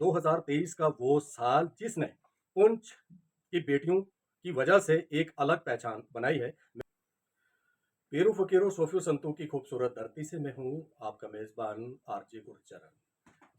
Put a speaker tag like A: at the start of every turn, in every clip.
A: 2023 का वो साल जिसने पुंछ की बेटियों की वजह से एक अलग पहचान बनाई है। पीरू फकीरों सोफियों संतों की खूबसूरत धरती से मैं हूँ आपका मेजबान आरजे गुरचरण।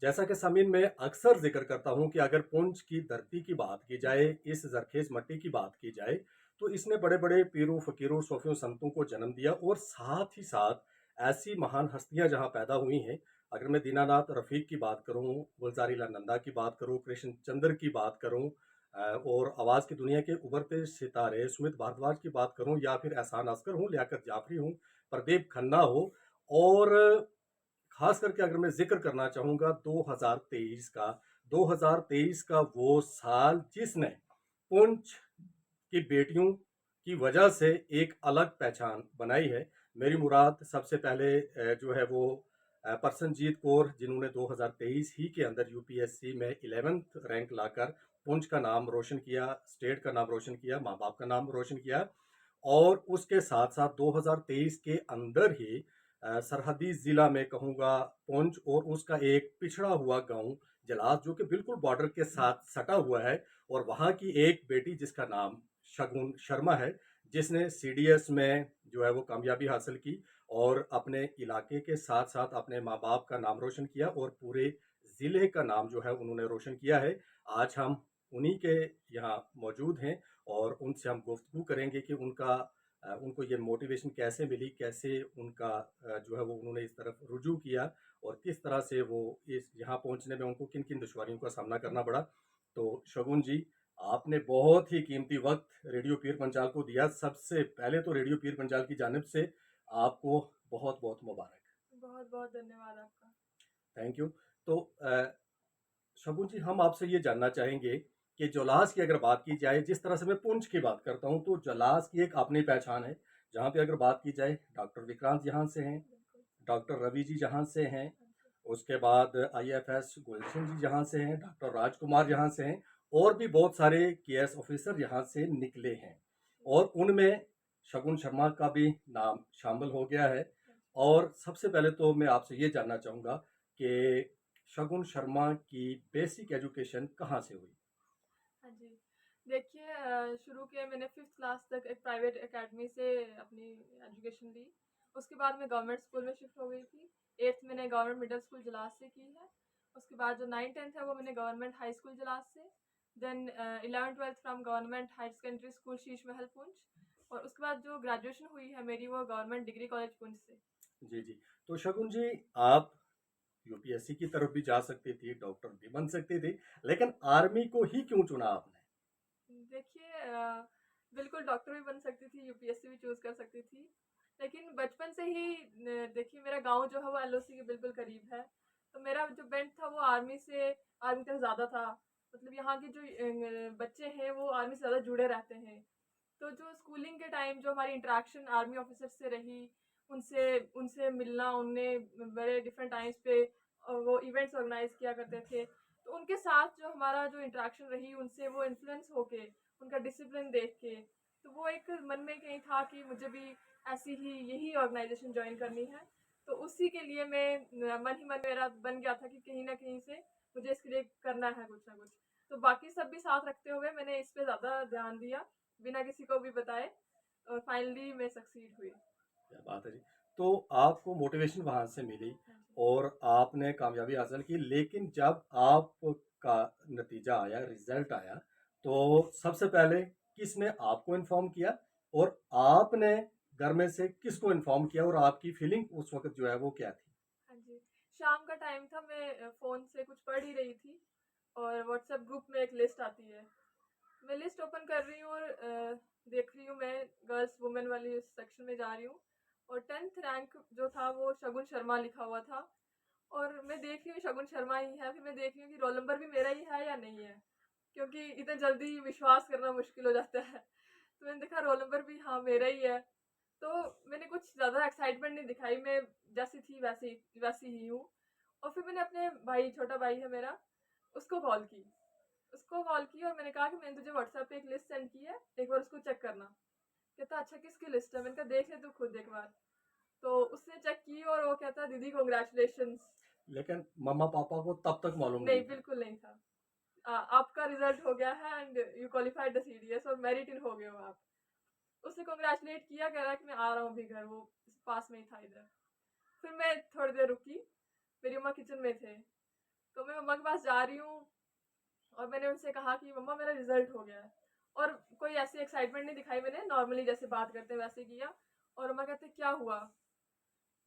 A: जैसा कि समीन में अक्सर जिक्र करता हूं कि अगर पुंछ की धरती की बात की जाए, इस जरखेज मट्टी की बात की जाए, तो इसने बड़े बड़े पीरों फकीरों सोफियों संतों को जन्म दिया और साथ ही साथ ऐसी महान हस्तियां जहां पैदा हुई हैं। अगर मैं दीनानाथ रफीक की बात करूं, गुलजारीलाल नंदा की बात करूं, कृष्ण चंद्र की बात करूं, और आवाज की दुनिया के उभरते सितारे सुमित भारद्वाज की बात करूं, या फिर एहसान अस्कर हूं, लियाकत जाफरी हूं, प्रदीप खन्ना हो, और खास करके अगर मैं जिक्र करना चाहूंगा 2023 का, 2023 का वो साल जिसने पुंछ की बेटियों की वजह से एक अलग पहचान बनाई है। मेरी मुराद सबसे पहले जो है वो परसनजीत कौर, जिन्होंने 2023 ही के अंदर यूपीएससी में 11th रैंक लाकर पुंछ का नाम रोशन किया, स्टेट का नाम रोशन किया, माँ बाप का नाम रोशन किया। और उसके साथ साथ 2023 के अंदर ही सरहदी जिला में कहूँगा पुंछ और उसका एक पिछड़ा हुआ गांव जलास, जो कि बिल्कुल बॉर्डर के साथ सटा हुआ है, और वहाँ की एक बेटी जिसका नाम शगुन शर्मा है, जिसने सीडीएस में जो है वो कामयाबी हासिल की और अपने इलाके के साथ साथ अपने माँ बाप का नाम रोशन किया और पूरे जिले का नाम जो है उन्होंने रोशन किया है। आज हम उन्हीं के यहाँ मौजूद हैं और उनसे हम गुफ्तगू करेंगे कि उनको ये मोटिवेशन कैसे मिली, कैसे उनका जो है वो उन्होंने इस तरफ रुजू किया, और किस तरह से वो इस यहाँ पहुँचने में उनको किन किन दुश्वारियों का सामना करना पड़ा। तो शगुन जी, आपने बहुत ही कीमती वक्त रेडियो पीर पंजाल को दिया। सबसे पहले तो रेडियो पीर पंजाल की जानिब से आपको बहुत बहुत मुबारक।
B: बहुत बहुत धन्यवाद आपका।
A: Thank you. तो शगुन जी, हम आपसे ये जानना चाहेंगे कि जोलास की अगर बात की जाए, जिस तरह से मैं पुंछ की बात करता हूँ, तो जोलास की एक अपनी पहचान है। जहाँ पे अगर बात की जाए, डॉक्टर विक्रांत यहाँ से हैं,
B: बिल्कुल।
A: डॉक्टर रवि जी जहाँ से हैं,
B: हाँ जी।
A: उसके बाद आईएफएस गुलशन जी जहाँ से हैं, डॉक्टर राजकुमार यहाँ से हैं, और भी बहुत सारे केएस ऑफिसर यहाँ से निकले हैं, और उनमें शगुन शर्मा का भी नाम शामिल हो गया है।
B: हाँ जी।
A: और सबसे पहले तो मैं आपसे ये जानना चाहूँगा कि शगुन शर्मा की बेसिक एजुकेशन कहाँ से हुई?
B: हाँ जी। देखिए, शुरू किया मैंने 5th क्लास तक एक प्राइवेट एकेडमी से अपनी एजुकेशन ली। उसके बाद मैं गवर्नमेंट स्कूल में शिफ्ट हो गई थी। 8th मैंने गवर्नमेंट मिडल स्कूल जलास से की है। उसके बाद जो 9th 10th है वो मैंने गवर्नमेंट हाई स्कूल जलास से। Then 11th 12th from government higher secondary school Sheesh Mahal Poonch. और उसके बाद जो ग्रेजुएशन हुई है मेरी वो गवर्नमेंट डिग्री कॉलेज पुंछ से।
A: जी जी। तो शगुन जी, आप यूपीएससी की तरफ भी जा सकती थी, डॉक्टर भी बन सकती थी, लेकिन आर्मी को ही क्यों चुना आपने?
B: देखिए, बिल्कुल डॉक्टर भी बन सकती थी, यूपीएससी भी चूज़ कर सकती थी। लेकिन बचपन से ही देखिए मेरा गाँव जो है वो एलओसी के बिल्कुल करीब है। तो मेरा जो बेंट था वो आर्मी का ज़्यादा था। मतलब यहाँ के जो बच्चे हैं वो आर्मी से ज़्यादा जुड़े रहते हैं। तो जो स्कूलिंग के टाइम जो हमारी इंटरेक्शन आर्मी ऑफिसर से रही, उनसे उनसे मिलना, उनने बड़े डिफरेंट टाइम्स पे वो इवेंट्स ऑर्गेनाइज किया करते थे। तो उनके साथ जो हमारा जो इंटरेक्शन रही, उनसे वो इन्फ्लुएंस होके, उनका डिसिप्लिन देख के, तो वो एक मन में कहीं था कि मुझे भी ऐसी ही यही ऑर्गेनाइजेशन ज्वाइन करनी है। तो उसी के लिए मैं मन ही मन मेरा बन गया था कि कहीं ना कहीं से मुझे इसके लिए करना है कुछ ना कुछ। तो बाकी सब भी साथ रखते हुए मैंने इस पे ज़्यादा ध्यान दिया, बिना किसी को भी बताए, और फाइनली मैं सक्सीड हुई।
A: क्या बात है जी। तो आपको मोटिवेशन वहां से मिली
B: हाँ जी।
A: और आपने कामयाबी हासिल की, लेकिन जब आपका नतीजा आया, रिजल्ट आया, तो सबसे पहले किसने आपको इन्फॉर्म किया, और आपने घर में से किसको इन्फॉर्म किया, और आपकी फीलिंग उस वक्त जो है वो क्या थी?
B: हाँ जी। शाम का टाइम था, मैं फ़ोन से कुछ पढ़ ही रही थी और व्हाट्सएप ग्रुप में एक लिस्ट आती है। मैं लिस्ट ओपन कर रही हूँ और देख रही हूँ, मैं गर्ल्स वुमेन वाली सेक्शन में जा रही हूँ, और 10th रैंक जो था वो शगुन शर्मा लिखा हुआ था। और मैं देख रही हूँ शगुन शर्मा ही है, फिर मैं देख रही हूँ कि रोल नंबर भी मेरा ही है या नहीं है, क्योंकि इतने जल्दी विश्वास करना मुश्किल हो जाता है। तो मैंने देखा रोल नंबर भी हाँ मेरा ही है। तो मैंने कुछ ज़्यादा एक्साइटमेंट नहीं दिखाई, मैं जैसी थी वैसी ही हूँ। और फिर मैंने अपने भाई, छोटा भाई है मेरा, उसको कॉल की। और मैंने कहा कि मैंने तुझे व्हाट्सएप पे एक लिस्ट सेंड की है, एक बार उसको चेक करना। कहता अच्छा किसकी लिस्ट है? मैंने कहा देख ले तू खुद एक बार। तो उसने चेक की और वो कहता दीदी कॉन्ग्रेचुलेशंस।
A: लेकिन मम्मा पापा को तब तक मालूम
B: नहीं,
A: नहीं था।
B: बिल्कुल नहीं था। आपका रिजल्ट हो गया है and you qualified the CDS और मेरिट इन हो गए हो आप। उससे कांग्रेचुलेट किया, कह रहा है कि मैं आ रहा हूँ अभी घर, वो पास में ही था इधर। फिर मैं थोड़ी देर रुकी, मेरी मम्मा किचन में थे, तो मैं मम्मा के पास जा रही हूँ और मैंने उनसे कहा कि मम्मा मेरा रिजल्ट हो गया है। और कोई ऐसी एक्साइटमेंट नहीं दिखाई मैंने, नॉर्मली जैसे बात करते हैं वैसे किया। और मम्मा कहते क्या हुआ?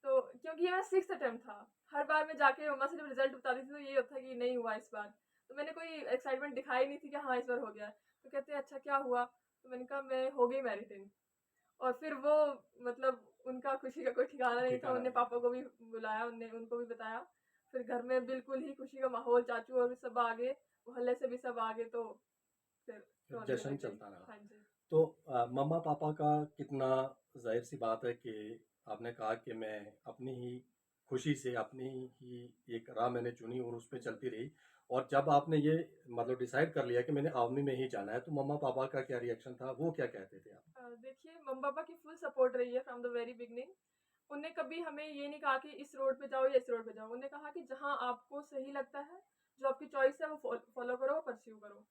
B: तो क्योंकि ये मेरा 6th अटेम्प्ट था, हर बार मैं जाके मम्मा से जब रिजल्ट बताती थी तो यही होता कि नहीं हुआ इस बार। तो मैंने कोई एक्साइटमेंट दिखाई नहीं थी कि हाँ इस बार हो गया। तो कहते हैं अच्छा क्या हुआ? तो मैंने कहा मैं हो गई मेरिट इन। और फिर वो मतलब उनका खुशी का कोई ठिकाना नहीं था,
A: ठिकाना
B: उनने
A: नहीं
B: पापा
A: था।
B: को भी बुलाया, उनने उनको भी बताया। फिर घर में बिल्कुल ही खुशी का माहौल, चाचू और भी सब आ गए, मोहल्ले से भी सब आ गए, तो फिर
A: फिर
B: रोने भी
A: जश्न
B: लग गए।
A: चलता रहा।
B: हाँ जी।
A: तो मम्मा पापा का कितना, जाहिर सी बात है कि आपने कहा कि मैं अपनी ही खुशी से अपनी ही एक राह मैंने चुनी और उस पर
B: हाँ जी।
A: चलती रही। और जब आपने ये मतलब डिसाइड कर लिया कि मैंने आर्मी में ही जाना है, तो मम्मा पापा का क्या रिएक्शन था, वो क्या कहते थे आप?
B: देखिए मम्मी पापा की फुल सपोर्ट रही है फ्रॉम द वेरी बिगनिंग। उन्हें कभी हमें ये नहीं कहा कि इस रोड पे जाओ या इस रोड पे जाओ, उन्हें कहा कि जहाँ आपको सही लगता है, जो आपकी चॉइस है वो फॉलो करो, परस्यू करो।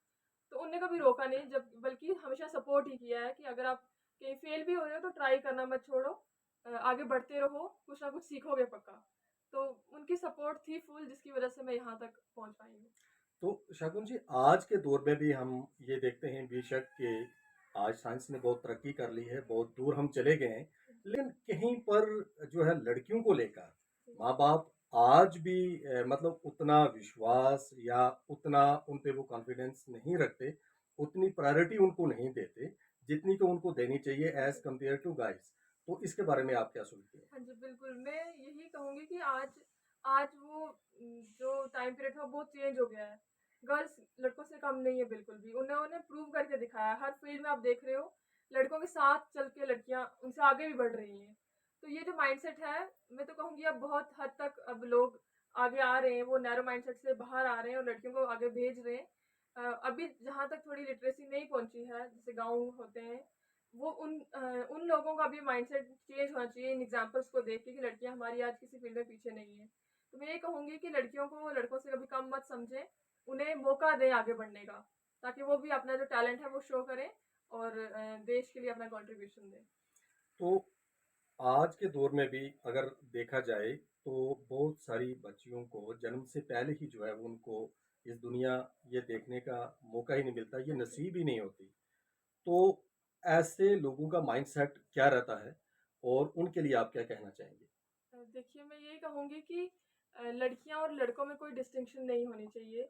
B: तो उनने कभी रोका नहीं, जब बल्कि हमेशा सपोर्ट ही किया है कि अगर आप कहीं फेल भी हो रहे हो तो ट्राई करना मत छोड़ो, आगे बढ़ते रहो, कुछ ना कुछ सीखोगे पक्का। तो उनकी सपोर्ट थी फुल, जिसकी वजह से मैं यहाँ तक पहुँच पाई हूँ।
A: तो शगुन जी, आज के दौर में भी हम ये देखते हैं बेशक कि आज साइंस ने बहुत तरक्की कर ली है, बहुत दूर हम चले गए हैं, लेकिन कहीं पर जो है लड़कियों को लेकर माँ बाप आज भी मतलब उतना विश्वास या उतना उन पे वो कॉन्फिडेंस नहीं रखते, उतनी प्रायोरिटी उनको नहीं देते जितनी तो उनको देनी चाहिए
B: हाँ
A: एज
B: जी।
A: Compare to guys. तो इसके बारे में आप क्या सोचते हैं?
B: हाँ जी, बिल्कुल। मैं यही कहूँगी कि आज आज वो जो टाइम पीरियड था वो बहुत चेंज हो गया है। गर्ल्स लड़कों से कम नहीं है बिल्कुल भी। उन्होंने प्रूव करके दिखाया है। हर फील्ड में आप देख रहे हो, लड़कों के साथ चल के लड़कियाँ उनसे आगे भी बढ़ रही हैं। तो ये जो माइंडसेट है, मैं तो कहूँगी अब बहुत हद तक अब लोग आगे आ रहे हैं, वो नैरो माइंडसेट से बाहर आ रहे हैं और लड़कियों को आगे भेज रहे हैं। अभी जहाँ तक थोड़ी लिटरेसी नहीं पहुँची है, जैसे गाँव होते हैं, वो उन लोगों का भी माइंडसेट चेंज होना चाहिए इन एग्जांपल्स को देख के कि लड़कियां हमारी आज किसी फील्ड में पीछे नहीं है। तो मैं ये कहूंगी कि लड़कियों को लड़कों से कभी कम मत समझें, उन्हें मौका दें आगे बढ़ने का, ताकि वो भी अपना जो टैलेंट है वो शो करें और देश के लिए अपना कंट्रीब्यूशन दें।
A: तो आज के दौर में भी अगर देखा जाए तो बहुत सारी बच्चियों को जन्म से पहले ही जो है वो उनको इस दुनिया ये देखने का मौका ही नहीं मिलता, ये
B: हाँ जी।
A: नसीब ही नहीं होती। तो ऐसे लोगों का माइंडसेट क्या रहता है और उनके लिए आप क्या कहना चाहेंगे?
B: देखिए मैं यही कहूंगी कि लड़कियां और लड़कों में कोई डिस्टिंक्शन नहीं होनी चाहिए।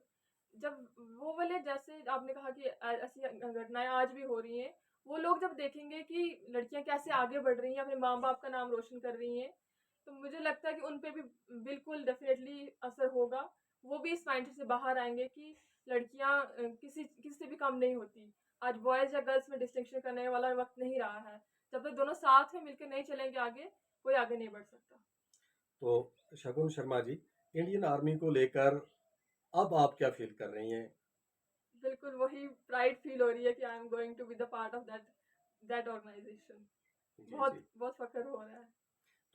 B: जब वो वाले, जैसे आपने कहा कि ऐसी घटनाएं आज भी हो रही हैं, वो लोग जब देखेंगे कि लड़कियां कैसे आगे बढ़ रही हैं, अपने माँ बाप का नाम रोशन कर रही हैं, तो मुझे लगता है कि उन पे भी बिल्कुल डेफिनेटली असर होगा। वो भी इस माइंडसेट से बाहर आएंगे कि लड़कियां किसी किसी से भी कम नहीं होती। आज बॉयज या गर्ल्स में डिस्टिंक्शन करने वाला वक्त नहीं रहा है। जब तक दोनों साथ में मिलकर नहीं चलेंगे आगे, कोई आगे नहीं बढ़ सकता।
A: तो शगुन शर्मा जी, इंडियन आर्मी को लेकर अब आप क्या फील कर रही हैं?
B: बिल्कुल वही प्राइड फील हो रही है कि I am going to be the part of that that organisation.
A: जी
B: बहुत
A: जी।
B: बहुत फख्र हो रहा है।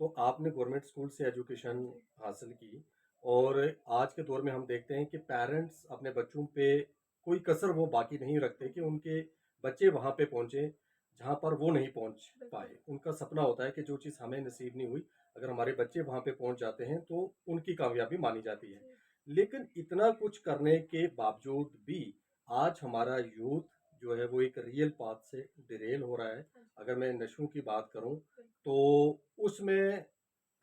A: तो आपने गवर्नमेंट स्कूल से
B: हाँ
A: एजुकेशन
B: जी।
A: हासिल की और आज के दौर में हम देखते हैं कि पेरेंट्स अपने बच्चों पे कोई कसर वो बाकी नहीं रखते
B: हाँ
A: कि
B: जी।
A: उनके बच्चे वहाँ पे पहुँचे जहाँ पर वो नहीं पहुँच
B: बिल्कुल।
A: पाए। उनका सपना होता है कि जो चीज़ हमें नसीब नहीं हुई, अगर हमारे बच्चे वहाँ पे पहुँच जाते हैं तो उनकी कामयाबी मानी जाती है।
B: जी।
A: लेकिन इतना कुछ करने के बावजूद भी आज हमारा यूथ जो है वो एक रियल पाथ से डिरेल हो रहा है।
B: हाँ जी।
A: अगर मैं नशों की बात करूँ
B: बिल्कुल।
A: तो उसमें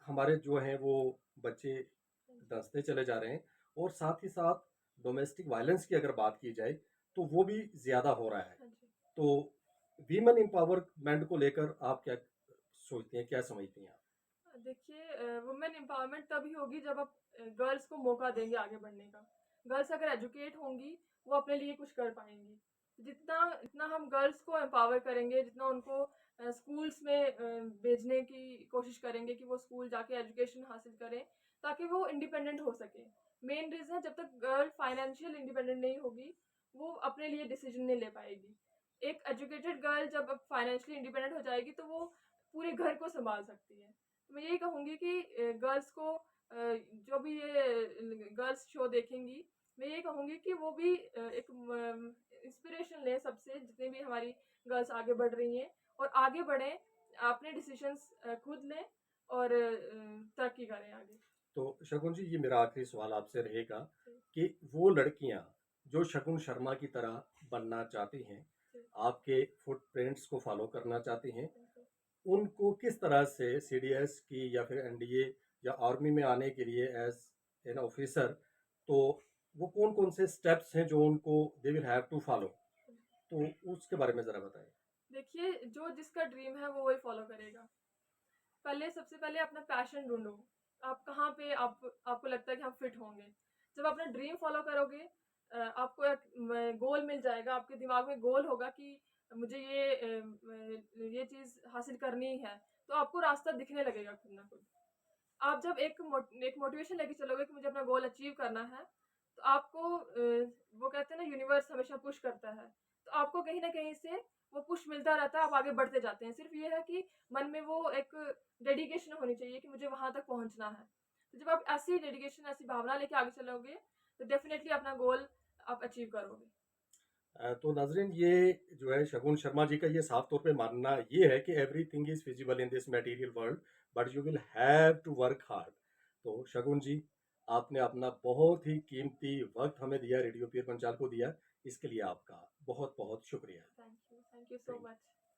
A: हमारे जो हैं वो बच्चे
B: हाँ जी।
A: धंसते चले जा रहे हैं और साथ ही साथ डोमेस्टिक वायलेंस की अगर बात की जाए तो वो भी ज़्यादा हो रहा है।
B: हाँ जी।
A: तो वीमेन एम्पावरमेंट को लेकर आप क्या सोचती हैं, क्या समझती हैं आप?
B: देखिए वुमेन एम्पावरमेंट तभी होगी जब आप गर्ल्स को मौका देंगे आगे बढ़ने का। गर्ल्स अगर एजुकेट होंगी, वो अपने लिए कुछ कर पाएंगी। जितना जितना हम गर्ल्स को एम्पावर करेंगे, जितना उनको स्कूल्स में भेजने की कोशिश करेंगे कि वो स्कूल जाके एजुकेशन हासिल करें, ताकि वो इंडिपेंडेंट हो सके। मेन रीज़न, जब तक गर्ल फाइनेंशियल इंडिपेंडेंट नहीं होगी, वो अपने लिए डिसीजन नहीं ले पाएगी। एक एजुकेटेड गर्ल जब फाइनेंशियली इंडिपेंडेंट हो जाएगी, तो वो पूरे घर को संभाल सकती है। तो मैं यही कहूँगी कि गर्ल्स को जो भी ये गर्ल्स शो देखेंगी, मैं ये कहूँगी कि वो भी एक इंस्पिरेशन लें सबसे, जितनी भी हमारी गर्ल्स आगे बढ़ रही हैं, और आगे बढ़ें, अपने डिसीजंस खुद लें और तरक्की करें आगे।
A: तो शगुन जी, ये मेरा आखिरी सवाल आपसे रहेगा
B: जी,
A: कि वो लड़कियां जो शगुन शर्मा की तरह बनना चाहती हैं,
B: जी,
A: आपके फुटप्रिंट्स को फॉलो करना चाहती हैं,
B: बिल्कुल।
A: उनको किस तरह से सीडीएस की या फिर एनडीए या आर्मी में आने के लिए एज एन ऑफिसर, तो वो कौन कौन से स्टेप्स हैं जो उनको they will have to follow, तो उसके बारे में ज़रा बताएं।
B: देखिए, जो जिसका ड्रीम है वो वही फॉलो करेगा। पहले सबसे पहले अपना पैशन ढूँढो। आप कहाँ पे आपको लगता है कि आप फिट होंगे। जब अपना ड्रीम फॉलो करोगे, आपको एक गोल मिल जाएगा, आपके दिमाग में गोल होगा कि मुझे ये चीज़ हासिल करनी है, तो आपको रास्ता दिखने लगेगा खुद ना खुद। आप जब एक मोटिवेशन लेके चलोगे कि मुझे अपना गोल अचीव करना है, तो आपको वो कहते हैं ना, यूनिवर्स हमेशा पुश करता है। तो आपको कहीं न कहीं से वो पुश मिलता रहता है, आप आगे बढ़ते जाते हैं। सिर्फ़ ये है कि मन में वो एक डेडिकेशन होनी चाहिए कि मुझे वहाँ तक पहुँचना है। तो जब आप ऐसी डेडिकेशन, ऐसी भावना लेके आगे चलोगे, तो डेफ़िनेटली अपना गोल आप अचीव करोगे।
A: तो नाजरीन, ये जो है शगुन शर्मा जी का ये साफ तौर पे मानना ये है कि everything is feasible in this material world, but you will have to work hard. तो शगुन जी, आपने अपना बहुत ही कीमती वक्त हमें दिया, रेडियो पीर पंचाल को दिया, इसके लिए आपका बहुत बहुत शुक्रिया।
B: Thank you so
A: thank
B: much.